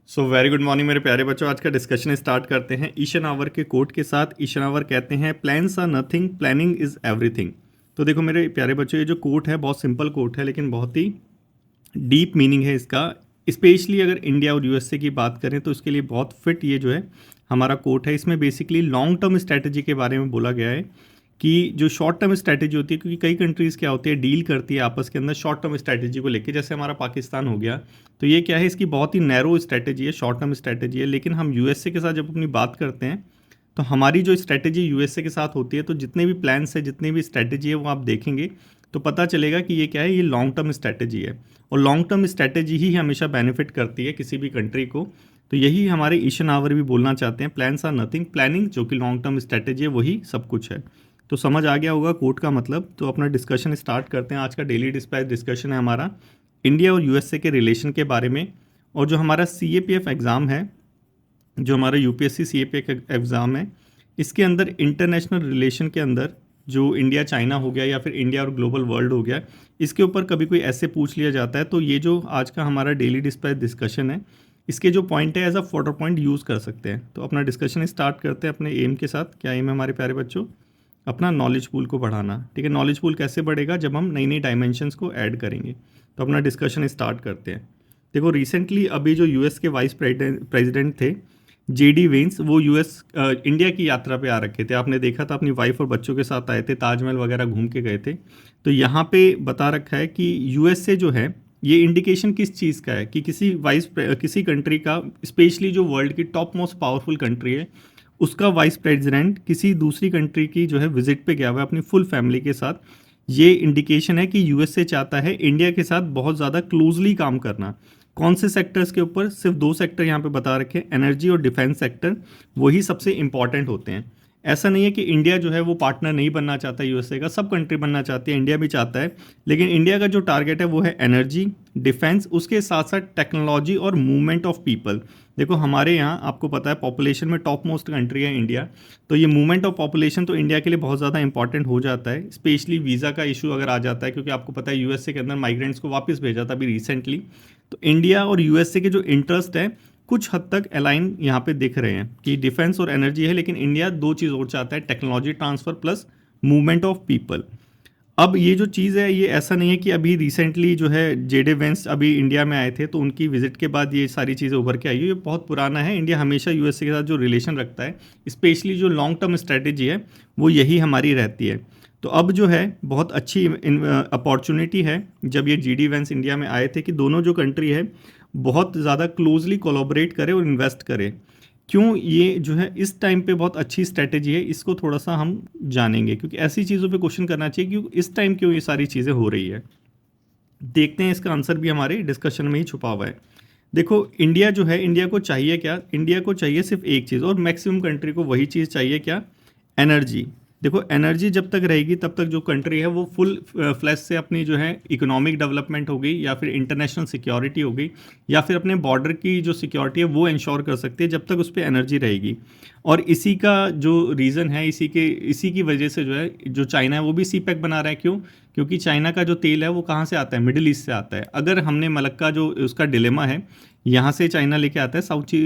Very good morning मेरे प्यारे बच्चों। आज का डिस्कशन स्टार्ट करते हैं ईशनावर के कोट के साथ। ईशनावर कहते हैं plans are nothing, planning is everything. तो देखो मेरे प्यारे बच्चों, ये जो कोट है बहुत सिंपल कोट है लेकिन बहुत ही डीप मीनिंग है इसका। स्पेशली अगर इंडिया और यूएसए की बात करें तो इसके लिए बहुत फिट ये जो है हमारा कोट है। इसमें बेसिकली लॉन्ग टर्म स्ट्रैटेजी के बारे में बोला गया है कि जो शॉर्ट टर्म स्ट्रैटेजी होती है, क्योंकि कई कंट्रीज़ क्या होती है डील करती है आपस के अंदर शॉर्ट टर्म स्ट्रैटेजी को लेके, जैसे हमारा पाकिस्तान हो गया। तो ये क्या है, इसकी बहुत ही नैरो स्ट्रैटेजी है, शॉर्ट टर्म स्ट्रैटेजी है। लेकिन हम यूएसए के साथ जब अपनी बात करते हैं तो हमारी जो स्ट्रैटेजी यूएसए के साथ होती है, तो जितने भी प्लान्स है, जितनी भी स्ट्रैटेजी है, वो आप देखेंगे तो पता चलेगा कि ये क्या है, ये लॉन्ग टर्म स्ट्रैटेजी है। और लॉन्ग टर्म स्ट्रैटेजी ही हमेशा बेनिफिट करती है किसी भी कंट्री को। तो यही हमारे ईशनावर भी बोलना चाहते हैं, प्लान्स आर नथिंग, प्लानिंग जो कि लॉन्ग टर्म स्ट्रैटेजी है वही सब कुछ है। तो समझ आ गया होगा कोट का मतलब। तो अपना डिस्कशन स्टार्ट करते हैं। आज का डेली डिस्पैच डिस्कशन है हमारा इंडिया और यूएसए के रिलेशन के बारे में। और जो हमारा सीएपीएफ एग्ज़ाम है, जो हमारा यूपीएससी सीएपीएफ एग्ज़ाम है, इसके अंदर इंटरनेशनल रिलेशन के अंदर जो इंडिया चाइना हो गया या फिर इंडिया और ग्लोबल वर्ल्ड हो गया, इसके ऊपर कभी कोई ऐसे पूछ लिया जाता है। तो ये जो आज का हमारा डेली डिस्पैच डिस्कशन है, इसके जो पॉइंट है as a photo point use कर सकते हैं। तो अपना डिस्कशन स्टार्ट करते हैं अपने एम के साथ। क्या एम है हमारे प्यारे बच्चों? अपना नॉलेज पूल को बढ़ाना। ठीक है, नॉलेज पूल कैसे बढ़ेगा? जब हम नई नई डायमेंशंस को ऐड करेंगे। तो अपना डिस्कशन स्टार्ट करते हैं। देखो रिसेंटली अभी जो यूएस के वाइस प्रेसिडेंट थे जेडी वेंस, वो यूएस इंडिया की यात्रा पे आ रखे थे। आपने देखा था, अपनी वाइफ और बच्चों के साथ आए थे, ताजमहल वगैरह घूम के गए थे। तो यहाँ पे बता रखा है कि यूएसए जो है, ये इंडिकेशन किस चीज़ का है कि किसी कंट्री का, स्पेशली जो वर्ल्ड की टॉप मोस्ट पावरफुल कंट्री है, उसका वाइस प्रेसिडेंट किसी दूसरी कंट्री की जो है विजिट पे गया हुआ है अपनी फुल फैमिली के साथ। ये इंडिकेशन है कि यूएसए चाहता है इंडिया के साथ बहुत ज़्यादा क्लोजली काम करना। कौन से सेक्टर्स के ऊपर? सिर्फ दो सेक्टर यहाँ पे बता रखे हैं, एनर्जी और डिफेंस सेक्टर, वही सबसे इंपॉर्टेंट होते हैं। ऐसा नहीं है कि इंडिया जो है वो पार्टनर नहीं बनना चाहता यूएसए का, सब कंट्री बनना चाहती है, इंडिया भी चाहता है। लेकिन इंडिया का जो टारगेट है वो है एनर्जी, डिफेंस, उसके साथ साथ टेक्नोलॉजी और मूवमेंट ऑफ पीपल। देखो हमारे यहाँ आपको पता है पॉपुलेशन में टॉप मोस्ट कंट्री है इंडिया। तो ये मूवमेंट ऑफ पॉपुलेशन तो इंडिया के लिए बहुत ज़्यादा इंपॉर्टेंट हो जाता है। स्पेशली वीज़ा का इशू अगर आ जाता है, क्योंकि आपको पता है यूएसए के अंदर माइग्रेंट्स को वापस भेजा था अभी रिसेंटली। तो इंडिया और यूएसए के जो इंटरेस्ट है कुछ हद तक अलाइन यहाँ पे दिख रहे हैं कि डिफेंस और एनर्जी है, लेकिन इंडिया दो चीज़ और चाहता है, technology transfer plus movement of people. अब ये जो चीज़ है, ये ऐसा नहीं है कि अभी रिसेंटली जो है जेडे वेंस अभी इंडिया में आए थे तो उनकी विजिट के बाद ये सारी चीज़ें उभर के आई है। ये बहुत पुराना है। इंडिया हमेशा यूएसए के साथ जो रिलेशन रखता है, स्पेशली जो लॉन्ग टर्म स्ट्रैटेजी है, वो यही हमारी रहती है। तो अब जो है बहुत अच्छी अपॉर्चुनिटी है जब ये जीडी वेंस इंडिया में आए थे कि दोनों जो कंट्री है बहुत ज़्यादा क्लोजली कोलैबोरेट करे और इन्वेस्ट करे। क्यों ये जो है इस टाइम पे बहुत अच्छी स्ट्रैटेजी है, इसको थोड़ा सा हम जानेंगे, क्योंकि ऐसी चीज़ों पे क्वेश्चन करना चाहिए कि इस टाइम क्यों ये सारी चीज़ें हो रही है। देखते हैं, इसका आंसर भी हमारे डिस्कशन में ही छुपा हुआ है। देखो इंडिया जो है, इंडिया को चाहिए क्या? इंडिया को चाहिए सिर्फ एक चीज़, और मैक्सिमम कंट्री को वही चीज़ चाहिए, क्या? एनर्जी। देखो एनर्जी जब तक रहेगी तब तक जो कंट्री है वो फुल फ्लैश से अपनी जो है इकोनॉमिक डेवलपमेंट हो गई, या फिर इंटरनेशनल सिक्योरिटी हो गई, या फिर अपने बॉर्डर की जो सिक्योरिटी है वो इंश्योर कर सकती है, जब तक उस पर एनर्जी रहेगी। और इसी का जो रीज़न है, इसी की वजह से जो है जो चाइना है वो भी सी पैक बना रहा है। क्यों? क्योंकि चाइना का जो तेल है वो कहाँ से आता है? मिडिल ईस्ट से आता है। अगर हमने मलक्का जो उसका डिलेमा है, यहाँ से चाइना लेके आता है,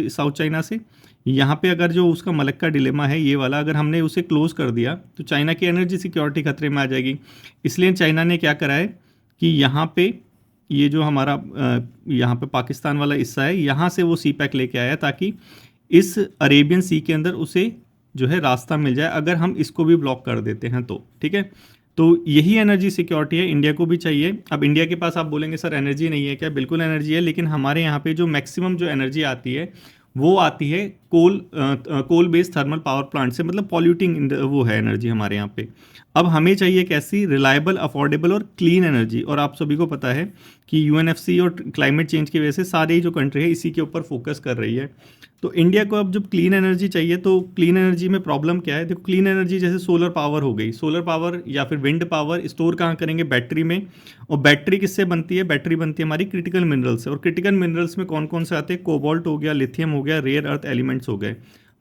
साउथ चाइना से। यहाँ पे अगर जो उसका मलक्का डिलेमा है ये वाला, अगर हमने उसे क्लोज़ कर दिया तो चाइना की एनर्जी सिक्योरिटी खतरे में आ जाएगी। इसलिए चाइना ने क्या करा है कि यहाँ पे ये जो हमारा यहाँ पे पाकिस्तान वाला हिस्सा है, यहाँ से वो सी पैक लेके आया ताकि इस अरेबियन सी के अंदर उसे जो है रास्ता मिल जाए, अगर हम इसको भी ब्लॉक कर देते हैं तो। ठीक है, तो यही एनर्जी सिक्योरिटी है, इंडिया को भी चाहिए। अब इंडिया के पास आप बोलेंगे सर एनर्जी नहीं है क्या? बिल्कुल एनर्जी है, लेकिन हमारे यहाँ पे जो मैक्सिमम जो एनर्जी आती है वो आती है coal based thermal power plant से, मतलब पॉल्यूटिंग वो है एनर्जी हमारे यहाँ पे। अब हमें चाहिए कैसी? रिलायबल, अफोर्डेबल और क्लीन एनर्जी। और आप सभी को पता है कि यूएनएफसी और क्लाइमेट चेंज की वजह से सारी जो कंट्री है इसी के ऊपर फोकस कर रही है। तो इंडिया को अब जब क्लीन एनर्जी चाहिए, तो क्लीन एनर्जी में प्रॉब्लम क्या है? देखो क्लीन एनर्जी जैसे सोलर पावर हो गई, सोलर पावर या फिर विंड पावर स्टोर कहाँ करेंगे? बैटरी में। और बैटरी किससे बनती है? बैटरी बनती है हमारी क्रिटिकल मिनरल्स से। और क्रिटिकल मिनरल्स में कौन कौन से आते हैं? कोबाल्ट हो गया, लिथियम हो गया, रेयर अर्थ एलिमेंट्स हो गए।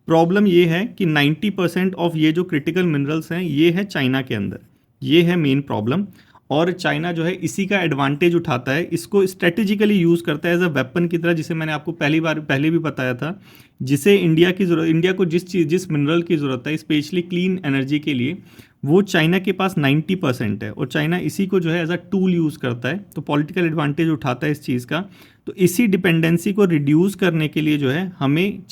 प्रॉब्लम ये है कि 90% ऑफ ये जो क्रिटिकल मिनरल्स हैं ये है चाइना के अंदर, ये है मेन प्रॉब्लम। और चाइना जो है इसी का एडवांटेज उठाता है, इसको स्ट्रेटेजिकली यूज़ करता है एज अ वेपन की तरह, जिसे मैंने आपको पहले भी बताया था, जिसे इंडिया को जिस मिनरल की ज़रूरत है स्पेशली क्लीन एनर्जी के लिए, वो चाइना के पास 90% है, और चाइना इसी को जो है एज अ टूल यूज़ करता है, तो पॉलिटिकल एडवांटेज उठाता है इस चीज़ का। तो इसी डिपेंडेंसी को रिड्यूस करने के लिए जो है हमें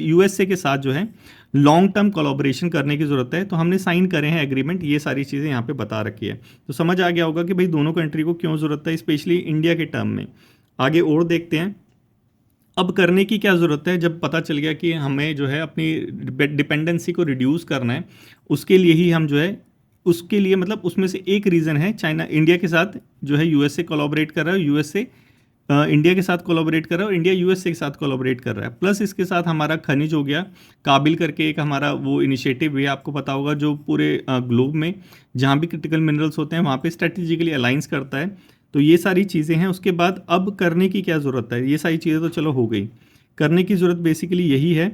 यूएसए के साथ जो है लॉन्ग टर्म कोलैबोरेशन करने की ज़रूरत है। तो हमने साइन करे हैं एग्रीमेंट, ये सारी चीज़ें यहाँ पे बता रखी है, तो समझ आ गया होगा कि भाई दोनों कंट्री को क्यों ज़रूरत है, स्पेशली इंडिया के टर्म में। आगे और देखते हैं अब करने की क्या ज़रूरत है। जब पता चल गया कि हमें जो है अपनी डिपेंडेंसी को रिड्यूस करना है, उसके लिए ही हम जो है उसके लिए मतलब उसमें से एक रीज़न है चाइना इंडिया के साथ जो है यूएसए कोलैबोरेट कर रहा है, यूएसए इंडिया के साथ कोलैबोरेट कर रहा है और इंडिया यूएसए के साथ कोलैबोरेट कर रहा है। प्लस इसके साथ हमारा खनिज हो गया, काबिल करके एक हमारा वो इनिशिएटिव भी आपको पता होगा, जो पूरे ग्लोब में जहाँ भी क्रिटिकल मिनरल्स होते हैं वहाँ पे स्ट्रेटेजिकली अलाइंस करता है। तो ये सारी चीज़ें हैं। उसके बाद अब करने की क्या ज़रूरत है, ये सारी चीज़ें तो चलो हो गई। करने की ज़रूरत बेसिकली यही है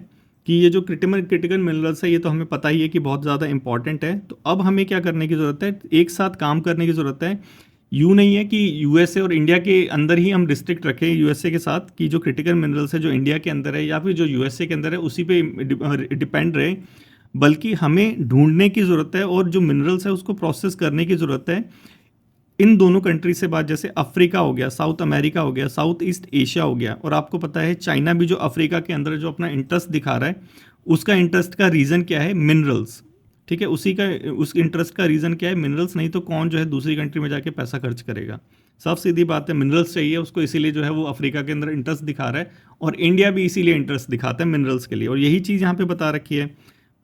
कि ये जो क्रिटिकल मिनरल्स है ये तो हमें पता ही है कि बहुत ज़्यादा इंपॉर्टेंट है। तो अब हमें क्या करने की ज़रूरत है, एक साथ काम करने की ज़रूरत है। यूँ नहीं है कि यूएसए और इंडिया के अंदर ही हम रिस्ट्रिक्ट रखें यूएसए के साथ कि जो क्रिटिकल मिनरल्स है जो इंडिया के अंदर है या फिर जो यूएसए के अंदर है उसी पे डिपेंड रहे, बल्कि हमें ढूंढने की ज़रूरत है और जो मिनरल्स है उसको प्रोसेस करने की ज़रूरत है इन दोनों कंट्री से बात। जैसे अफ्रीका हो गया, साउथ अमेरिका हो गया, साउथ ईस्ट एशिया हो गया, और आपको पता है चाइना भी जो अफ्रीका के अंदर जो अपना इंटरेस्ट दिखा रहा है, उसका इंटरेस्ट का रीज़न क्या है, मिनरल्स। ठीक है, उस इंटरेस्ट का रीज़न क्या है, मिनरल्स। नहीं तो कौन जो है दूसरी कंट्री में जाके पैसा खर्च करेगा। साफ सीधी बात है, मिनरल्स चाहिए उसको, इसीलिए जो है वो अफ्रीका के अंदर इंटरेस्ट दिखा रहा है, और इंडिया भी इसीलिए इंटरेस्ट दिखाता है मिनरल्स के लिए, और यही चीज़ यहाँ पे बता रखी है।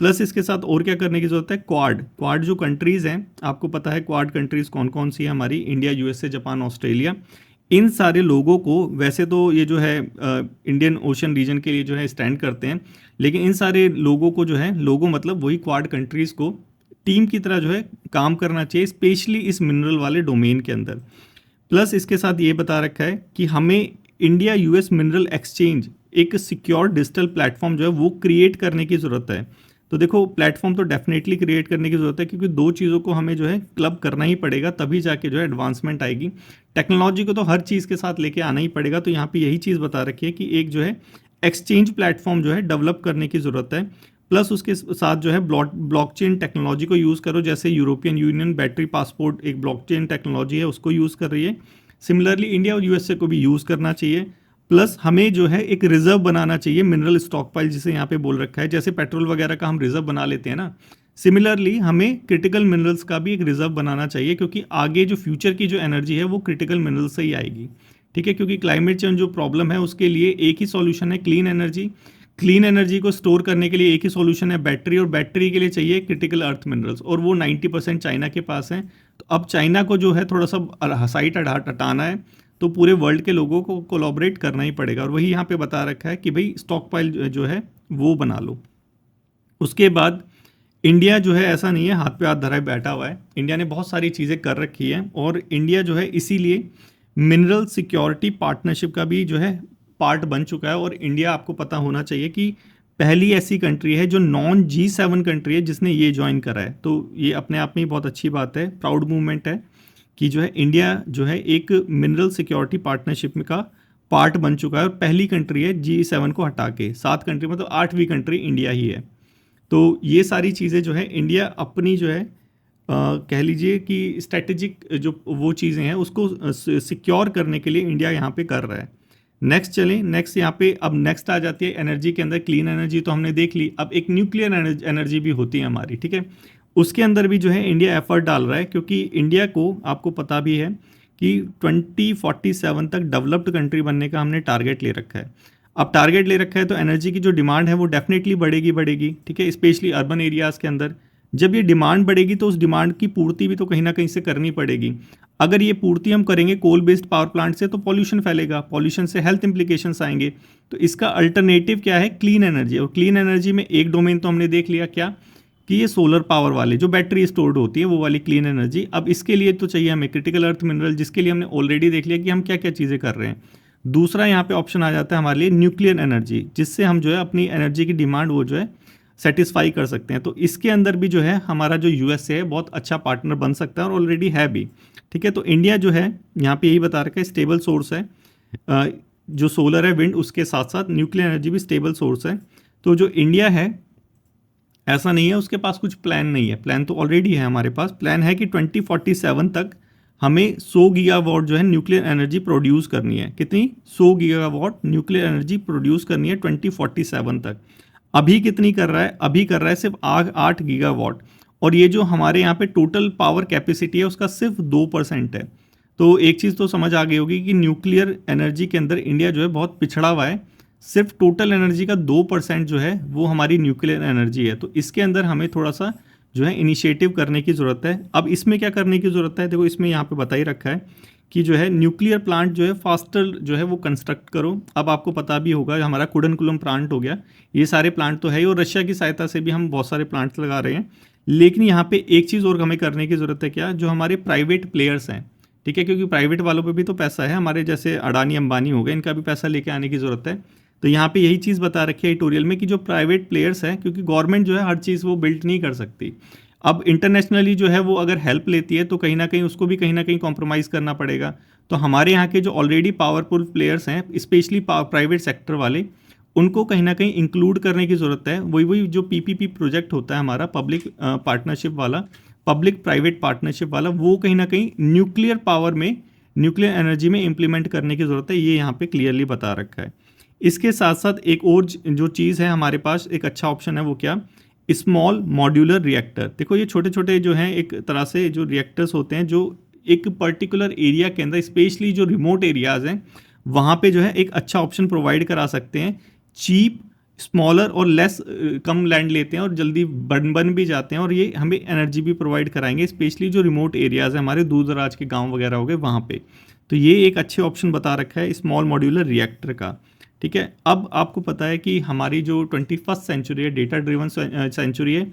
प्लस इसके साथ और क्या करने की ज़रूरत है, क्वाड जो कंट्रीज़ हैं, आपको पता है क्वाड कंट्रीज़ कौन कौन सी है हमारी, इंडिया, यूएसए, जापान, ऑस्ट्रेलिया। इन सारे लोगों को, वैसे तो ये जो है इंडियन ओशन रीजन के लिए जो है स्टैंड करते हैं, लेकिन इन सारे लोगों को जो है, लोगों मतलब वही क्वाड कंट्रीज़ को टीम की तरह जो है काम करना चाहिए, स्पेशली इस मिनरल वाले डोमेन के अंदर। प्लस इसके साथ ये बता रखा है कि हमें इंडिया यूएस मिनरल एक्सचेंज, एक सिक्योर डिजिटल प्लेटफॉर्म जो है वो क्रिएट करने की ज़रूरत है। तो देखो, प्लेटफॉर्म तो डेफिनेटली क्रिएट करने की ज़रूरत है, क्योंकि दो चीज़ों को हमें जो है क्लब करना ही पड़ेगा, तभी जाके जो है एडवांसमेंट आएगी। टेक्नोलॉजी को तो हर चीज़ के साथ लेके आना ही पड़ेगा। तो यहाँ पे यही चीज़ बता रखी है कि एक जो है एक्सचेंज प्लेटफॉर्म जो है डेवलप करने की ज़रूरत है। प्लस उसके साथ जो है ब्लॉकचेन टेक्नोलॉजी को यूज़ करो, जैसे यूरोपियन यूनियन बैटरी पासपोर्ट एक ब्लॉकचेन टेक्नोलॉजी है, उसको यूज़ कर रही है। सिमिलरली इंडिया और यूएसए को भी यूज़ करना चाहिए। प्लस हमें जो है एक रिजर्व बनाना चाहिए, मिनरल स्टॉक पाइल जिसे यहाँ पे बोल रखा है, जैसे पेट्रोल वगैरह का हम रिजर्व बना लेते हैं ना, सिमिलरली हमें क्रिटिकल मिनरल्स का भी एक रिजर्व बनाना चाहिए, क्योंकि आगे जो फ्यूचर की जो एनर्जी है वो क्रिटिकल मिनरल्स से ही आएगी। ठीक है, क्योंकि क्लाइमेट चेंज जो प्रॉब्लम है उसके लिए एक ही सॉल्यूशन है, क्लीन एनर्जी। क्लीन एनर्जी को स्टोर करने के लिए एक ही सॉल्यूशन है, बैटरी, और बैटरी के लिए चाहिए क्रिटिकल अर्थ मिनरल्स, और वो 90% चाइना के पास है। तो अब चाइना को जो है थोड़ा सा साइट हटाना है, तो पूरे वर्ल्ड के लोगों को कोलैबोरेट करना ही पड़ेगा, और वही यहाँ पे बता रखा है कि भाई स्टॉक पाइल जो है वो बना लो। उसके बाद इंडिया जो है ऐसा नहीं है हाथ पे हाथ धराए बैठा हुआ है, इंडिया ने बहुत सारी चीज़ें कर रखी हैं, और इंडिया जो है इसीलिए मिनरल सिक्योरिटी पार्टनरशिप का भी जो है पार्ट बन चुका है। और इंडिया, आपको पता होना चाहिए कि पहली ऐसी कंट्री है जो नॉन G7 कंट्री है जिसने ये ज्वाइन करा है। तो ये अपने आप में ही बहुत अच्छी बात है, प्राउड मूवमेंट है कि जो है इंडिया जो है एक मिनरल सिक्योरिटी पार्टनरशिप में का पार्ट बन चुका है, और पहली कंट्री है G7 को हटा के, 7 कंट्री मतलब 8वीं कंट्री इंडिया ही है। तो ये सारी चीज़ें जो है इंडिया अपनी जो है कह लीजिए कि स्ट्रेटेजिक जो वो चीज़ें हैं उसको सिक्योर करने के लिए इंडिया यहाँ पे कर रहा है। नेक्स्ट चलें, नेक्स्ट यहाँ पे अब नेक्स्ट आ जाती है एनर्जी के अंदर, क्लीन एनर्जी तो हमने देख ली, अब एक न्यूक्लियर एनर्जी भी होती है हमारी। ठीक है, उसके अंदर भी जो है इंडिया एफर्ट डाल रहा है, क्योंकि इंडिया को आपको पता भी है कि 2047 तक डेवलप्ड कंट्री बनने का हमने टारगेट ले रखा है। अब टारगेट ले रखा है तो एनर्जी की जो डिमांड है वो डेफिनेटली बढ़ेगी। ठीक है, स्पेशली अर्बन एरियाज़ के अंदर जब ये डिमांड बढ़ेगी तो उस डिमांड की पूर्ति भी तो कहीं ना कहीं से करनी पड़ेगी। अगर ये पूर्ति हम करेंगे कोल बेस्ड पावर प्लांट से तो पॉल्यूशन फैलेगा, पॉल्यूशन से हेल्थ इंप्लीकेशंस आएंगे। तो इसका अल्टरनेटिव क्या है, क्लीन एनर्जी। और क्लीन एनर्जी में एक डोमेन तो हमने देख लिया क्या, कि ये सोलर पावर वाले जो बैटरी स्टोर्ड होती है वो वाली क्लीन एनर्जी। अब इसके लिए तो चाहिए हमें क्रिटिकल अर्थ मिनरल, जिसके लिए हमने ऑलरेडी देख लिया कि हम क्या क्या चीज़ें कर रहे हैं। दूसरा यहाँ पे ऑप्शन आ जाता है हमारे लिए न्यूक्लियर एनर्जी, जिससे हम जो है अपनी एनर्जी की डिमांड वो जो है सेटिस्फाई कर सकते हैं। तो इसके अंदर भी जो है हमारा जो यूएसए है बहुत अच्छा पार्टनर बन सकता है और ऑलरेडी है भी। ठीक है, तो इंडिया जो है यहाँ पे यही बता रखा है स्टेबल सोर्स है। जो सोलर है, विंड, उसके साथ साथ न्यूक्लियर एनर्जी भी स्टेबल सोर्स है। तो जो इंडिया है ऐसा नहीं है उसके पास कुछ प्लान नहीं है, प्लान तो ऑलरेडी है हमारे पास। प्लान है कि 2047 तक हमें 100 गीगावाट जो है न्यूक्लियर एनर्जी प्रोड्यूस करनी है। कितनी? 100 गीगावाट न्यूक्लियर एनर्जी प्रोड्यूस करनी है 2047 तक। अभी कितनी कर रहा है? अभी कर रहा है सिर्फ 8 गीगावाट। और ये जो हमारे यहाँ पे टोटल पावर कैपेसिटी है उसका सिर्फ 2% है। तो एक चीज़ तो समझ आ गई होगी कि न्यूक्लियर एनर्जी के अंदर इंडिया जो है बहुत पिछड़ा हुआ है। सिर्फ टोटल एनर्जी का 2% जो है वो हमारी न्यूक्लियर एनर्जी है। तो इसके अंदर हमें थोड़ा सा जो है इनिशिएटिव करने की ज़रूरत है। अब इसमें क्या करने की ज़रूरत है? देखो इसमें यहाँ पे बता ही रखा है कि जो है न्यूक्लियर प्लांट जो है फास्टर जो है वो कंस्ट्रक्ट करो। अब आपको पता भी होगा हमारा कुडनकुलम प्लांट हो गया, ये सारे प्लांट तो है ही, और रशिया की सहायता से भी हम बहुत सारे प्लांट्स लगा रहे हैं। लेकिन यहाँ पे एक चीज़ और हमें करने की ज़रूरत है, क्या? जो हमारे प्राइवेट प्लेयर्स हैं, ठीक है, क्योंकि प्राइवेट वालों पे भी तो पैसा है, हमारे जैसे अडानी अंबानी हो गए, इनका भी पैसा लेके आने की ज़रूरत है। तो यहाँ पे यही चीज़ बता रखी है एडिटोरियल में कि जो प्राइवेट प्लेयर्स हैं, क्योंकि गवर्नमेंट जो है हर चीज़ वो बिल्ड नहीं कर सकती। अब इंटरनेशनली जो है वो अगर हेल्प लेती है तो कहीं ना कहीं उसको भी कहीं ना कहीं कॉम्प्रोमाइज़ करना पड़ेगा। तो हमारे यहाँ के जो ऑलरेडी पावरफुल प्लेयर्स हैं, स्पेशली प्राइवेट सेक्टर वाले, उनको कहीं ना कहीं इंक्लूड करने की ज़रूरत है। वही जो पीपीपी प्रोजेक्ट होता है हमारा, पब्लिक पार्टनरशिप वाला, पब्लिक प्राइवेट पार्टनरशिप वाला, वो कहीं ना कहीं न्यूक्लियर पावर में, न्यूक्लियर एनर्जी में इम्प्लीमेंट करने की ज़रूरत है। ये यहाँ पे क्लियरली बता रखा है। इसके साथ साथ एक और जो चीज़ है हमारे पास, एक अच्छा ऑप्शन है, वो क्या? Small modular reactor. देखो ये छोटे छोटे जो हैं एक तरह से जो रिएक्टर्स होते हैं, जो एक पर्टिकुलर एरिया के अंदर, स्पेशली जो रिमोट एरियाज़ हैं वहाँ पे जो है एक अच्छा ऑप्शन प्रोवाइड करा सकते हैं। चीप, स्मॉलर और लेस, कम लैंड लेते हैं और जल्दी बन भी जाते हैं, और ये हमें एनर्जी भी प्रोवाइड कराएंगे, स्पेशली जो रिमोट एरियाज़ हैं हमारे, दूर दराज के गाँव वगैरह हो गए वहाँ पे। तो ये एक अच्छे ऑप्शन बता रखा है स्मॉल मॉड्यूलर रिएक्टर का। ठीक है, अब आपको पता है कि हमारी जो 21st सेंचुरी है, डेटा ड्रिवन सेंचुरी है,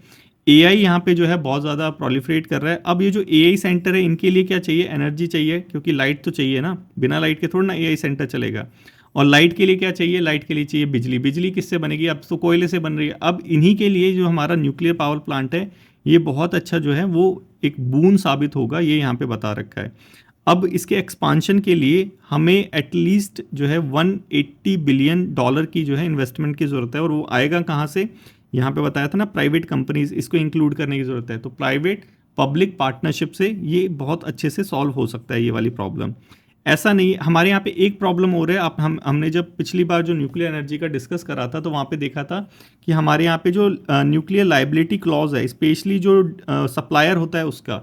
एआई यहाँ पे जो है बहुत ज़्यादा प्रोलिफरेट कर रहा है। अब ये जो एआई सेंटर है इनके लिए क्या चाहिए? एनर्जी चाहिए, क्योंकि लाइट तो चाहिए ना, बिना लाइट के थोड़ा ना एआई सेंटर चलेगा। और लाइट के लिए क्या चाहिए? लाइट के लिए चाहिए बिजली। बिजली किससे बनेगी? अब तो कोयले से बन रही है। अब इन्हीं के लिए जो हमारा न्यूक्लियर पावर प्लांट है ये बहुत अच्छा जो है वो एक बूंद साबित होगा, ये यहाँ पे बता रखा है। अब इसके एक्सपांशन के लिए हमें एटलीस्ट जो है $180 बिलियन की जो है इन्वेस्टमेंट की ज़रूरत है। और वो आएगा कहाँ से? यहाँ पे बताया था ना, प्राइवेट कंपनीज, इसको इंक्लूड करने की ज़रूरत है। तो प्राइवेट पब्लिक पार्टनरशिप से ये बहुत अच्छे से सॉल्व हो सकता है ये वाली प्रॉब्लम। ऐसा नहीं, हमारे यहाँ पे एक प्रॉब्लम हो रहा है। आप हमने जब पिछली बार जो न्यूक्लियर एनर्जी का डिस्कस करा था तो वहाँ पे देखा था कि हमारे यहाँ पे जो न्यूक्लियर लाइबिलिटी क्लॉज है, स्पेशली जो सप्लायर होता है उसका,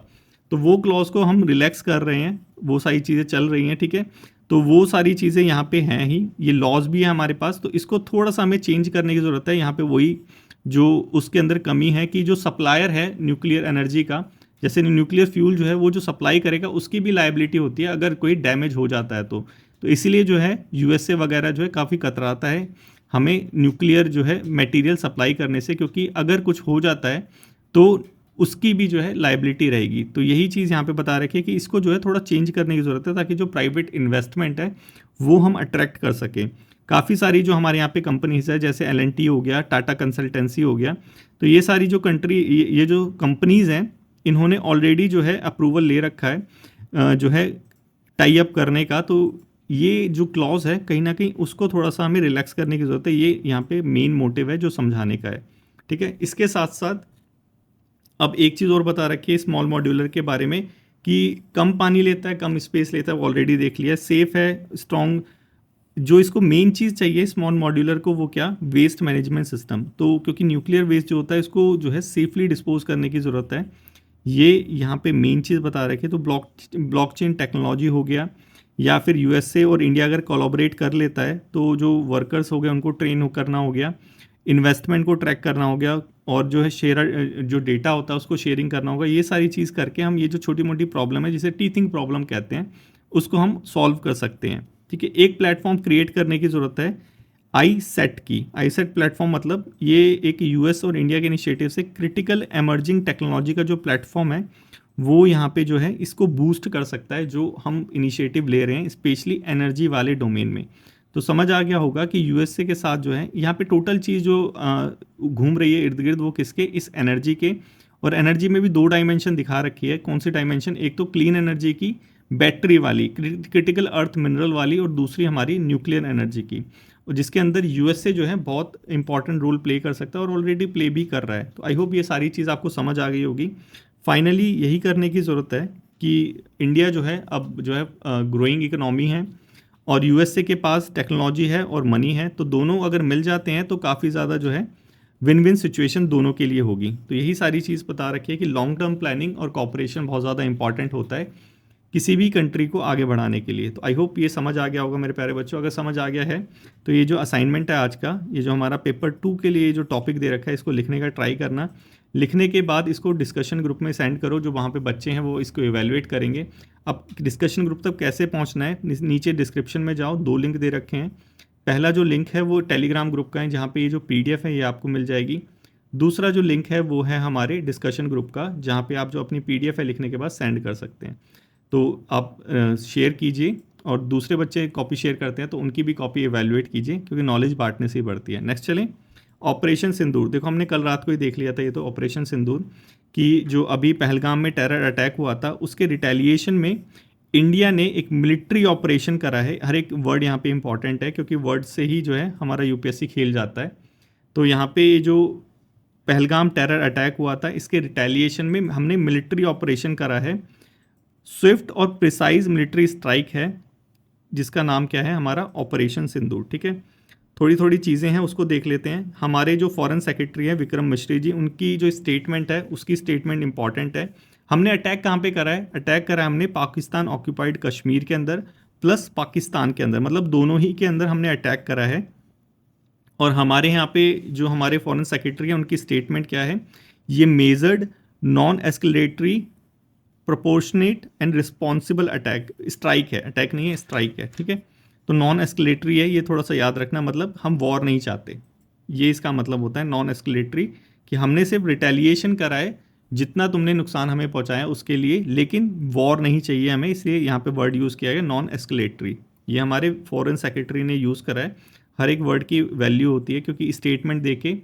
तो वो क्लॉज को हम रिलैक्स कर रहे हैं, वो सारी चीज़ें चल रही हैं। ठीक है, तो वो सारी चीज़ें यहाँ पे हैं ही, ये लॉज भी है हमारे पास, तो इसको थोड़ा सा हमें चेंज करने की ज़रूरत है। यहाँ पे वही जो उसके अंदर कमी है कि जो सप्लायर है न्यूक्लियर एनर्जी का, जैसे न्यूक्लियर फ्यूल जो है वो जो सप्लाई करेगा उसकी भी लायबिलिटी होती है अगर कोई डैमेज हो जाता है तो इसीलिए जो है यूएसए वगैरह जो है काफ़ी कतराता है हमें न्यूक्लियर जो है मटेरियल सप्लाई करने से, क्योंकि अगर कुछ हो जाता है तो उसकी भी जो है लायबिलिटी रहेगी। तो यही चीज़ यहाँ पे बता रखी है कि इसको जो है थोड़ा चेंज करने की ज़रूरत है, ताकि जो प्राइवेट इन्वेस्टमेंट है वो हम अट्रैक्ट कर सकें। काफ़ी सारी जो हमारे यहाँ पे कंपनीज है, जैसे L&T हो गया, टाटा कंसल्टेंसी हो गया, तो ये सारी जो ये जो कंपनीज़ हैं इन्होंने ऑलरेडी जो है अप्रूवल ले रखा है जो है टाई अप करने का। तो ये जो क्लॉज है कहीं ना कहीं उसको थोड़ा सा हमें रिलैक्स करने की ज़रूरत है, ये यहाँ पे मेन मोटिव है जो समझाने का है। ठीक है, इसके साथ साथ अब एक चीज़ और बता रखी है स्मॉल मॉड्यूलर के बारे में कि कम पानी लेता है, कम स्पेस लेता है, वो ऑलरेडी देख लिया, सेफ़ है, स्ट्रॉन्ग। जो इसको मेन चीज़ चाहिए स्मॉल मॉड्यूलर को, वो क्या? Waste management system. तो क्योंकि न्यूक्लियर वेस्ट जो होता है इसको जो है सेफली डिस्पोज करने की ज़रूरत है, ये यहाँ पे मेन चीज़ बता रखे। तो ब्लॉकचेन टेक्नोलॉजी हो गया, या फिर यूएसए और इंडिया अगर कोलैबोरेट कर लेता है तो जो वर्कर्स हो गए उनको ट्रेन करना हो गया, इन्वेस्टमेंट को ट्रैक करना हो गया, और जो है जो डेटा होता है उसको शेयरिंग करना होगा। ये सारी चीज़ करके हम ये जो छोटी मोटी प्रॉब्लम है जिसे टीथिंग प्रॉब्लम कहते हैं उसको हम सॉल्व कर सकते हैं। ठीक है, एक प्लेटफॉर्म क्रिएट करने की ज़रूरत है आईसेट की। आईसेट प्लेटफॉर्म मतलब ये एक यूएस और इंडिया के इनिशिएटिव से क्रिटिकल एमर्जिंग टेक्नोलॉजी का जो प्लेटफॉर्म है वो यहाँ पे जो है इसको बूस्ट कर सकता है, जो हम इनिशिएटिव ले रहे हैं स्पेशली एनर्जी वाले डोमेन में। तो समझ आ गया होगा कि यूएसए के साथ जो है यहाँ पे टोटल चीज़ जो घूम रही है इर्द गिर्द वो किसके, इस एनर्जी के। और एनर्जी में भी दो डायमेंशन दिखा रखी है। कौन सी डायमेंशन, एक तो क्लीन एनर्जी की बैटरी वाली क्रिटिकल अर्थ मिनरल वाली, और दूसरी हमारी न्यूक्लियर एनर्जी की, और जिसके अंदर यूएसए जो है बहुत इंपॉर्टेंट रोल प्ले कर सकता है और ऑलरेडी प्ले भी कर रहा है। तो आई होप ये सारी चीज़ आपको समझ आ गई होगी। फाइनली यही करने की ज़रूरत है कि इंडिया जो है अब जो है ग्रोइंग इकोनॉमी है और यूएसए के पास टेक्नोलॉजी है और मनी है, तो दोनों अगर मिल जाते हैं तो काफ़ी ज़्यादा जो है विन विन सिचुएशन दोनों के लिए होगी। तो यही सारी चीज़ बता रखी है कि लॉन्ग टर्म प्लानिंग और कॉपरेशन बहुत ज़्यादा इंपॉर्टेंट होता है किसी भी कंट्री को आगे बढ़ाने के लिए। तो आई होप ये समझ आ गया होगा मेरे प्यारे बच्चों। अगर समझ आ गया है तो ये जो असाइनमेंट है आज का, ये जो हमारा पेपर 2 के लिए जो टॉपिक दे रखा है, इसको लिखने का ट्राई करना। लिखने के बाद इसको डिस्कशन ग्रुप में सेंड करो, जो वहाँ पे बच्चे हैं वो इसको इवैल्यूएट करेंगे। अब डिस्कशन ग्रुप तक कैसे पहुँचना है, नीचे डिस्क्रिप्शन में जाओ, 2 लिंक दे रखे हैं। पहला जो लिंक है वो टेलीग्राम ग्रुप का है, जहाँ पे ये जो PDF है ये आपको मिल जाएगी। दूसरा जो लिंक है वो है हमारे डिस्कशन ग्रुप का, जहाँ पे आप जो अपनी PDF है लिखने के बाद सेंड कर सकते हैं। तो आप शेयर कीजिए, और दूसरे बच्चे कॉपी शेयर करते हैं तो उनकी भी कॉपी इवैल्यूएट कीजिए, क्योंकि नॉलेज बांटने से ही बढ़ती है। नेक्स्ट चलें, ऑपरेशन सिंदूर। देखो हमने कल रात को ही देख लिया था ये तो ऑपरेशन सिंदूर कि जो अभी पहलगाम में टेरर अटैक हुआ था, उसके रिटेलिएशन में इंडिया ने एक मिलिट्री ऑपरेशन करा है। हर एक वर्ड यहाँ पे इंपॉर्टेंट है, क्योंकि वर्ड से ही जो है हमारा UPSC खेल जाता है। तो यहाँ पे जो पहलगाम टेरर अटैक हुआ था, इसके रिटेलिएशन में हमने मिलिट्री ऑपरेशन करा है। स्विफ्ट और प्रिसाइज मिलिट्री स्ट्राइक है, जिसका नाम क्या है, हमारा ऑपरेशन सिंदूर। ठीक है, थोड़ी थोड़ी चीज़ें हैं उसको देख लेते हैं। हमारे जो फॉरेन सेक्रेटरी हैं विक्रम मिश्री जी, उनकी जो स्टेटमेंट है उसकी स्टेटमेंट इंपॉर्टेंट है। हमने अटैक कहाँ पे करा है, अटैक करा है हमने पाकिस्तान ऑक्यूपाइड कश्मीर के अंदर प्लस पाकिस्तान के अंदर, मतलब दोनों ही के अंदर हमने अटैक करा है। और हमारे यहाँ पे जो हमारे फॉरेन सेक्रेटरी हैं उनकी स्टेटमेंट क्या है, ये measured non escalatory proportionate and responsible attack, strike है, अटैक नहीं है स्ट्राइक है। ठीक है, तो नॉन एस्केलेटरी है, ये थोड़ा सा याद रखना, मतलब हम वॉर नहीं चाहते, ये इसका मतलब होता है नॉन एस्केलेटरी, कि हमने सिर्फ रिटेलिएशन करा है जितना तुमने नुकसान हमें पहुंचाया उसके लिए, लेकिन वॉर नहीं चाहिए हमें, इसलिए यहाँ पे वर्ड यूज़ किया गया नॉन एस्केलेटरी। ये हमारे फॉरेन सेक्रेटरी ने यूज़ करा है। हर एक वर्ड की वैल्यू होती है, क्योंकि स्टेटमेंट दे के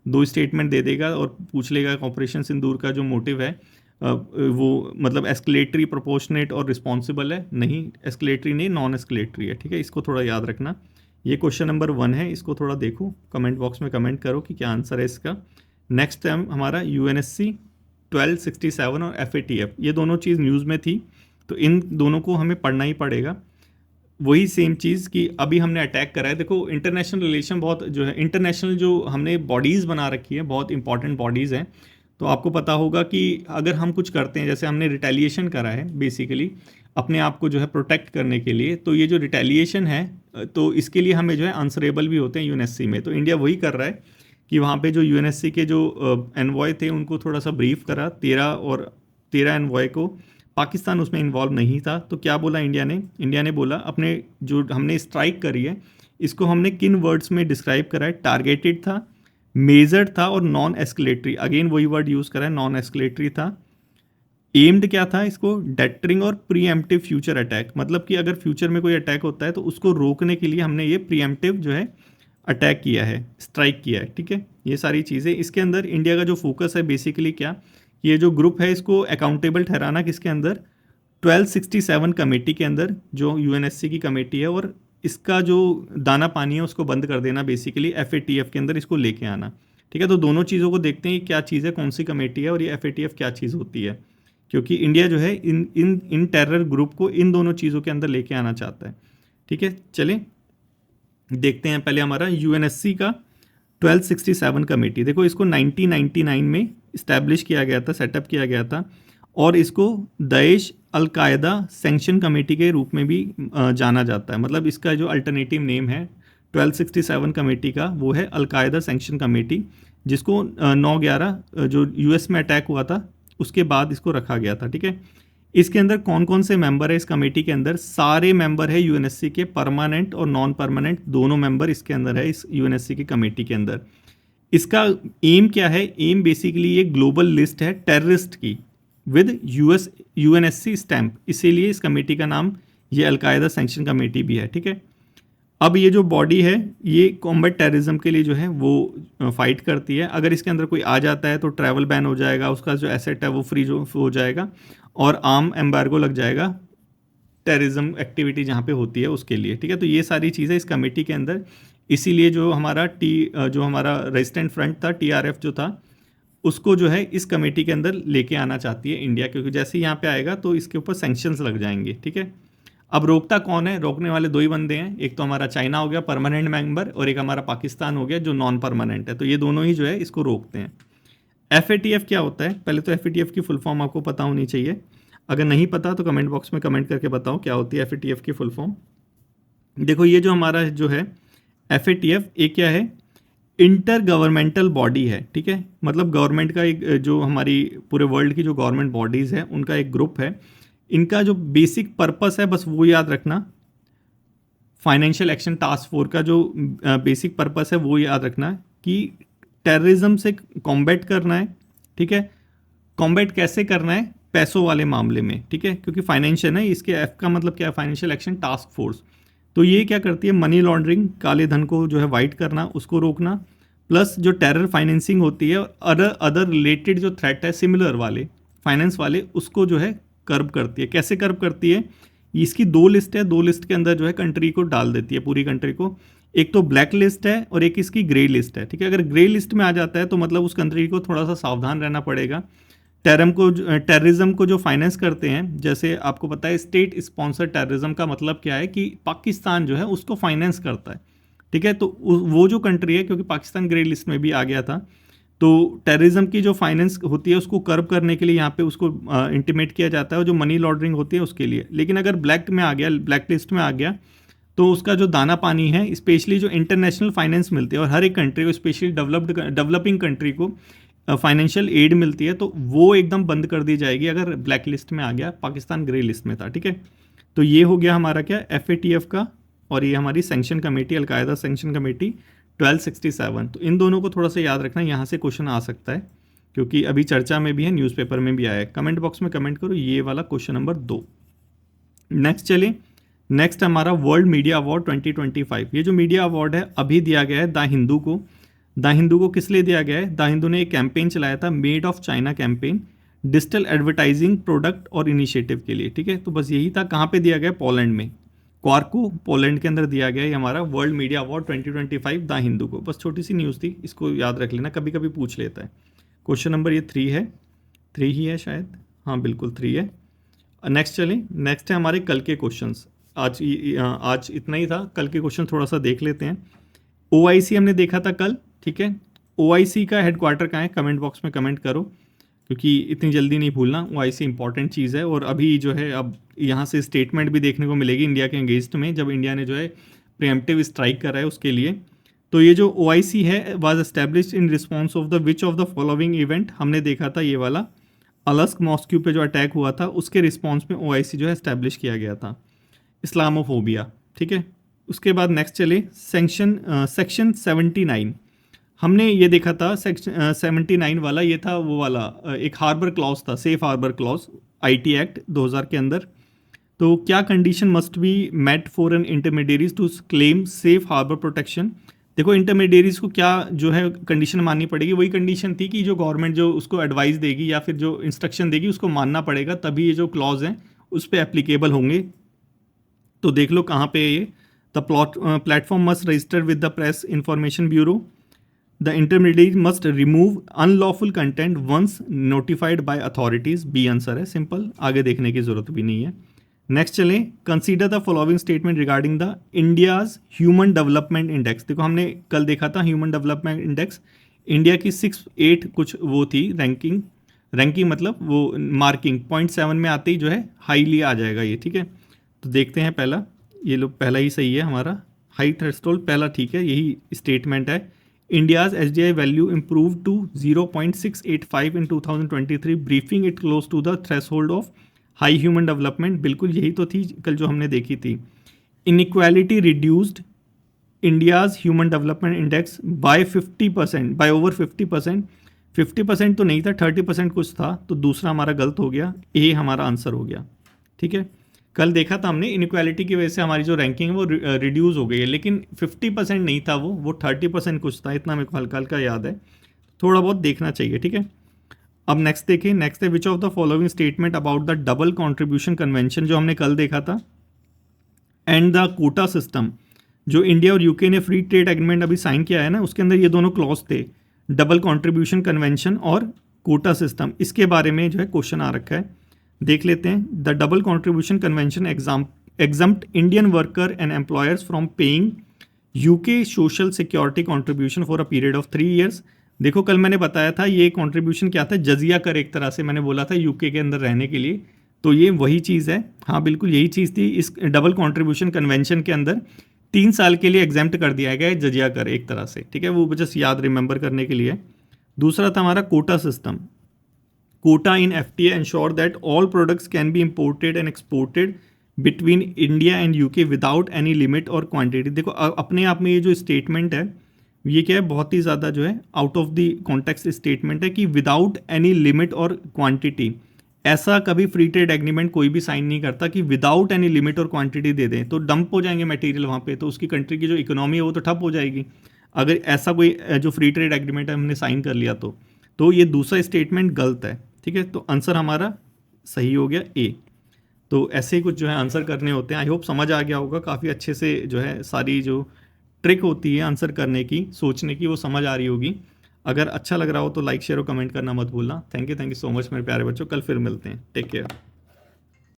2 स्टेटमेंट दे देगा और पूछ लेगा ऑपरेशन सिंदूर का जो मोटिव है वो मतलब एस्केलेटरी, प्रोपोर्शनेट और रिस्पॉन्सिबल है, नहीं एस्केलेटरी नहीं, नॉन एस्केलेटरी है। ठीक है, इसको थोड़ा याद रखना। ये क्वेश्चन नंबर 1 है, इसको थोड़ा देखो, कमेंट बॉक्स में कमेंट करो कि क्या आंसर है इसका। नेक्स्ट टाइम हमारा UNSC 1267 और FATF, ये दोनों चीज़ न्यूज़ में थी, तो इन दोनों को हमें पढ़ना ही पड़ेगा। वही सेम चीज़ कि अभी हमने अटैक करा है। देखो इंटरनेशनल रिलेशन बहुत जो है, इंटरनेशनल जो हमने बॉडीज़ बना रखी है, बहुत इंपॉर्टेंट बॉडीज़ हैं। तो आपको पता होगा कि अगर हम कुछ करते हैं, जैसे हमने रिटेलिएशन करा है बेसिकली अपने आप को जो है प्रोटेक्ट करने के लिए, तो ये जो रिटेलिएशन है तो इसके लिए हमें जो है आंसरेबल भी होते हैं UNSC में। तो इंडिया वही कर रहा है कि वहाँ पे जो UNSC के जो एनवॉय थे उनको थोड़ा सा ब्रीफ करा, 13 एनवॉय को, पाकिस्तान उसमें इन्वॉल्व नहीं था। तो क्या बोला इंडिया ने बोला अपने जो हमने स्ट्राइक करी है इसको हमने किन वर्ड्स में डिस्क्राइब करा है, टारगेटेड था, मेजर्ड था और नॉन एस्केलेटरी, अगेन वही वर्ड यूज़ करा है, नॉन एस्केलेटरी था। एम्ड क्या था इसको, डेटरिंग और प्रीएम्प्टिव फ्यूचर अटैक, मतलब कि अगर फ्यूचर में कोई अटैक होता है तो उसको रोकने के लिए हमने ये प्रीएम्प्टिव जो है अटैक किया है, स्ट्राइक किया है। ठीक है, ये सारी चीज़ें इसके अंदर इंडिया का जो फोकस है बेसिकली क्या, ये जो ग्रुप है इसको अकाउंटेबल ठहराना किसके अंदर, 1267 कमेटी के अंदर, जो UNSC की कमेटी है, और इसका जो दाना पानी है उसको बंद कर देना, बेसिकली FATF के अंदर इसको लेके आना। ठीक है, तो दोनों चीज़ों को देखते हैं क्या चीज़ है, कौन सी कमेटी है और ये FATF क्या चीज़ होती है, क्योंकि इंडिया जो है इन टेरर ग्रुप को इन दोनों चीज़ों के अंदर लेके आना चाहता है। ठीक है, चलें देखते हैं पहले हमारा UNSC का 1267 कमेटी। देखो इसको 1999 में इस्टेब्लिश किया गया था, सेटअप किया गया था, और इसको दाइश अल-कायदा सैंक्शन कमेटी के रूप में भी जाना जाता है। मतलब इसका जो अल्टरनेटिव नेम है 1267 कमेटी का वो है अल-कायदा सैंक्शन कमेटी, जिसको 9/11 जो US में अटैक हुआ था उसके बाद इसको रखा गया था। ठीक है, इसके अंदर कौन कौन से मेंबर है इस कमेटी के अंदर, सारे मेंबर है UNSC के, परमानेंट और नॉन परमानेंट दोनों मेंबर इसके अंदर है इस UNSC की कमेटी के अंदर। इसका एम क्या है, एम बेसिकली ये ग्लोबल लिस्ट है टेररिस्ट की विद UNSC स्टैम्प, इसीलिए इस कमेटी का नाम ये अल-कायदा सैंक्शन कमेटी भी है। ठीक है, अब ये जो बॉडी है ये कॉम्बैट टेररिज्म के लिए जो है वो फाइट करती है। अगर इसके अंदर कोई आ जाता है तो ट्रैवल बैन हो जाएगा, उसका जो एसेट है वो फ्रीज हो जाएगा और आर्म एम्बार्गो लग जाएगा टेररिज्म एक्टिविटी जहाँ पे होती है उसके लिए, ठीक है। तो ये सारी चीज़ें इस कमेटी के अंदर, इसीलिए जो हमारा रेजिस्टेंट फ्रंट था, टीआरएफ जो था, उसको जो है इस कमेटी के अंदर लेके आना चाहती है इंडिया, क्योंकि जैसे ही यहाँ पे आएगा तो इसके ऊपर सैंक्शंस लग जाएंगे, ठीक है। अब रोकता कौन है? रोकने वाले दो ही बंदे हैं, एक तो हमारा चाइना हो गया परमानेंट मेंबर और एक हमारा पाकिस्तान हो गया जो नॉन परमानेंट है। तो ये दोनों ही जो है इसको रोकते हैं। FATF क्या होता है? पहले तो FATF की फुल फॉर्म आपको पता होनी चाहिए, अगर नहीं पता तो कमेंट बॉक्स में कमेंट करके बताओ क्या होती है FATF की फुल फॉर्म। देखो ये जो हमारा जो है FATF एक क्या है? इंटर गवर्नमेंटल बॉडी है, ठीक है। मतलब गवर्नमेंट का एक, जो हमारी पूरे वर्ल्ड की जो गवर्नमेंट बॉडीज़ है उनका एक ग्रुप है। इनका जो बेसिक पर्पस है बस वो याद रखना, फाइनेंशियल एक्शन टास्क फोर्स का जो बेसिक पर्पस है वो याद रखना कि टेररिज्म से कॉम्बैट करना है, ठीक है। कॉम्बैट कैसे करना है? पैसों वाले मामले में, ठीक है, क्योंकि फाइनेंशियल है, इसके एफ का मतलब क्या है? Financial action task force. तो ये क्या करती है? मनी लॉन्ड्रिंग, काले धन को जो है वाइट करना, उसको रोकना, प्लस जो टेरर फाइनेंसिंग होती है और अदर रिलेटेड जो थ्रेट है सिमिलर वाले फाइनेंस वाले, उसको जो है कर्ब करती है। कैसे कर्ब करती है? इसकी दो लिस्ट है, दो लिस्ट के अंदर जो है कंट्री को डाल देती है, पूरी कंट्री को। एक तो ब्लैक लिस्ट है और एक इसकी ग्रे लिस्ट है, ठीक है। अगर ग्रे लिस्ट में आ जाता है तो मतलब उस कंट्री को थोड़ा सा सावधान रहना पड़ेगा। टेररिज्म को जो फाइनेंस करते हैं, जैसे आपको पता है स्टेट स्पॉन्सर टेररिज्म का मतलब क्या है कि पाकिस्तान जो है उसको फाइनेंस करता है, ठीक है। तो वो जो कंट्री है, क्योंकि पाकिस्तान ग्रे लिस्ट में भी आ गया था, तो टेररिज्म की जो फाइनेंस होती है उसको कर्ब करने के लिए यहाँ पे उसको इंटीमेट किया जाता है, और जो मनी लॉन्ड्रिंग होती है उसके लिए। लेकिन अगर ब्लैक में आ गया, ब्लैक लिस्ट में आ गया, तो उसका जो दाना पानी है, स्पेशली जो इंटरनेशनल फाइनेंस मिलती है और हर एक कंट्री को, स्पेशली डेवलपिंग कंट्री को फाइनेंशियल एड मिलती है, तो वो एकदम बंद कर दी जाएगी अगर ब्लैक लिस्ट में आ गया। पाकिस्तान ग्रे लिस्ट में था, ठीक है। तो ये हो गया हमारा क्या? FATF का, और ये हमारी sanction committee, al Qaeda sanction committee 1267। तो इन दोनों को थोड़ा सा याद रखना, यहाँ से क्वेश्चन आ सकता है क्योंकि अभी चर्चा में भी है, न्यूज़पेपर में भी आया है। कमेंट बॉक्स में कमेंट करो ये वाला क्वेश्चन नंबर 2। नेक्स्ट चलिए, नेक्स्ट हमारा वर्ल्ड मीडिया अवार्ड 2025। ये जो मीडिया अवार्ड है अभी दिया गया है द हिंदू को। द हिंदू को किस लिए दिया गया है? द हिंदू ने एक कैंपेन चलाया था, made of China campaign, digital advertising product और इनिशिएटिव के लिए, ठीक है। तो बस यही था। कहाँ पे दिया गया? पोलैंड में, क्वार्को पोलैंड के अंदर दिया गया है हमारा world media award 2025 the Hindu को। बस छोटी सी न्यूज़ थी, इसको याद रख लेना, कभी कभी पूछ लेता है। क्वेश्चन नंबर ये 3 है, 3 ही है शायद, हाँ बिल्कुल 3 है। नेक्स्ट चलें, नेक्स्ट है हमारे कल के क्वेश्चंस। आज इतना ही था, कल के क्वेश्चन थोड़ा सा देख लेते हैं। OIC हमने देखा था कल, ठीक है। OIC का हेडक्वार्टर कहाँ है? कमेंट बॉक्स में कमेंट करो, क्योंकि इतनी जल्दी नहीं भूलना। OIC इंपॉर्टेंट चीज़ है, और अभी जो है अब यहाँ से स्टेटमेंट भी देखने को मिलेगी इंडिया के अगेंस्ट में, जब इंडिया ने जो है प्रीएम्प्टिव स्ट्राइक करा है उसके लिए। तो ये जो OIC है was established in response of the which of the following event. हमने देखा था ये वाला अलस्क मॉस्क्यू पे जो अटैक हुआ था, उसके रिस्पॉन्स में OIC जो है एस्टेब्लिश किया गया था, इस्लामोफोबिया, ठीक है। उसके बाद नेक्स्ट चले, सेक्शन 79 हमने ये देखा था। सेक्शन 79 वाला ये था, वो वाला एक हार्बर क्लॉज था, safe harbour clause, IT act 2000 के अंदर। तो क्या condition must be met for an intermediaries to claim safe harbour protection? देखो इंटरमीडियरीज को क्या जो है कंडीशन माननी पड़ेगी, वही कंडीशन थी कि जो गवर्नमेंट जो उसको एडवाइस देगी या फिर जो इंस्ट्रक्शन देगी उसको मानना पड़ेगा, तभी ये जो क्लॉज हैं उस पर एप्लीकेबल होंगे। तो देख लो कहाँ पे ये, the platform must register with the Press Information Bureau, the intermediate must remove unlawful content once notified by authorities. B answer है, सिंपल, आगे देखने की जरूरत भी नहीं है। नेक्स्ट चलें, consider the following statement regarding the India's human development index. देखो हमने कल देखा था ह्यूमन डेवलपमेंट इंडेक्स, इंडिया की 6-8 कुछ वो थी रैंकिंग मतलब वो मार्किंग 0.7 में आते ही जो है हाईली आ जाएगा ये, ठीक है। तो देखते हैं पहला, ये लोग पहला ही सही है हमारा, हाई थ्रेशोल्ड पहला ठीक है, यही स्टेटमेंट है। India's HDI value improved to 0.685 in 2023, briefing it close to the threshold of high human development। बिल्कुल यही तो थी कल जो हमने देखी थी। Inequality reduced India's human development index by 50%, by over 50%। 50% तो नहीं था, 30% कुछ था, तो दूसरा हमारा गलत हो गया, ए हमारा आंसर हो गया, ठीक है। कल देखा था हमने, इनइक्वालिटी की वजह से हमारी जो रैंकिंग है वो रिड्यूस हो गई है, लेकिन 50% नहीं था वो 30% कुछ था, इतना मेरे को हल्का हल्का याद है, थोड़ा बहुत देखना चाहिए, ठीक है। अब नेक्स्ट देखिए, नेक्स्ट है which of the following statement about the double contribution convention, जो हमने कल देखा था, एंड द कोटा सिस्टम, जो इंडिया और यूके ने फ्री ट्रेड एग्रीमेंट अभी साइन किया है ना, उसके अंदर ये दोनों क्लॉज थे, डबल कॉन्ट्रीब्यूशन कन्वेंशन और कोटा सिस्टम, इसके बारे में जो है क्वेश्चन आ रखा है, देख लेते हैं। The double contribution convention exempt Indian worker and employers from paying UK social security contribution for a period of 3 years. देखो कल मैंने बताया था ये कॉन्ट्रीब्यूशन क्या था, जजिया कर, एक तरह से मैंने बोला था यूके के अंदर रहने के लिए, तो ये वही चीज़ है, हाँ बिल्कुल यही चीज़ थी। इस डबल कॉन्ट्रीब्यूशन कन्वेंशन के अंदर 3 साल के लिए एग्जाम्प्ट कर दिया गया है जजिया कर, एक तरह से, ठीक है, वो जस्ट याद रिमेंबर करने के लिए। दूसरा था हमारा quota system, quota in FTA ensure that all products can be imported and exported between India and UK without any limit और क्वांटिटी। देखो अपने आप में ये जो स्टेटमेंट है ये क्या है, बहुत ही ज़्यादा जो है out of the context statement है कि विदाउट एनी लिमिट और क्वांटिटी। ऐसा कभी फ्री ट्रेड एग्रीमेंट कोई भी साइन नहीं करता कि विदाउट एनी लिमिट और क्वांटिटी दे दें, तो डंप हो जाएंगे मटेरियल वहाँ पे, तो उसकी कंट्री की जो इकोनॉमी है वो तो ठप हो जाएगी, अगर ऐसा कोई जो फ्री ट्रेड एग्रीमेंट है हमने साइन कर लिया तो ये दूसरा स्टेटमेंट गलत है, ठीक है। तो आंसर हमारा सही हो गया ए। तो ऐसे ही कुछ जो है आंसर करने होते हैं। आई होप समझ आ गया होगा, काफ़ी अच्छे से जो है सारी जो ट्रिक होती है आंसर करने की, सोचने की, वो समझ आ रही होगी। अगर अच्छा लग रहा हो तो लाइक शेयर और कमेंट करना मत भूलना। थैंक यू सो मच मेरे प्यारे बच्चों, कल फिर मिलते हैं, टेक केयर।